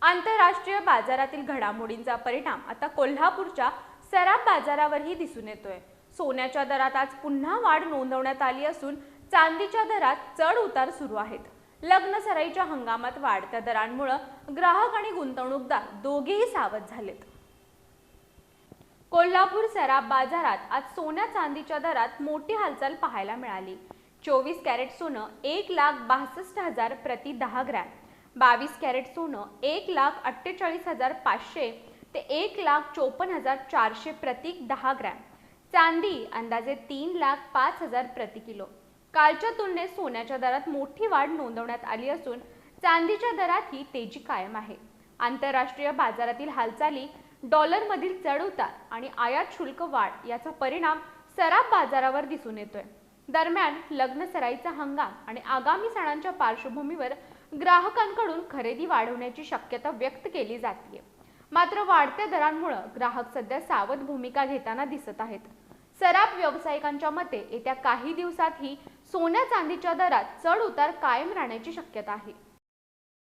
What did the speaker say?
आंतरराष्ट्रीय बाजारातील घडामोडींचा परिणाम आता कोल्हापूरच्या सराफ बाजारावरही दिसून येतोय। सोन्याच्या दरात आज पुन्हा वाढ नोंदवण्यात आली असून चांदीच्या दरात चढ उतार सुरू आहेत। लग्न सराईच्या हंगामात वाढत्या दरांमुळे ग्राहक आणि गुंतवणूकदार दोघेही सावध झालेत। कोल्हापूर सराफ बाजारात आज सोन्या चांदीच्या दरात मोठी हालचाल पाहायला मिळाली। 24 कॅरेट सोनं 1,62,000 प्रति 10 ग्रॅम, 22 कॅरेट सोनं 1,48,500 ते 1,54,400 प्रति 10 ग्रॅम, चांदी अंदाजे 3,05,000 प्रति किलो। कालच्या तुलनेत सोन्याच्या दरात मोठी वाढ नोंदवण्यात आली असून चांदीच्या दरातही तेजी कायम आहे। आंतरराष्ट्रीय बाजारातील हालचाली, डॉलरमधील चढउतार आणि आयात शुल्क वाढ याचा परिणाम सराफ बाजारावर दिसून येतोय। दरम्यान लग्न सराईचा हंगाम आणि आगामी सणांच्या पार्श्वभूमीवर ग्राहकांकडून खरेदी वाढवण्याची शक्यता व्यक्त केली जाते। मात्र वाढत्या दरांमुळे ग्राहक सध्या सावध भूमिका घेताना दिसत आहेत। सराफ व्यावसायिकांच्या मते येत्या काही दिवसातही सोन्या चांदीच्या दरात चढ उतार कायम राहण्याची शक्यता आहे।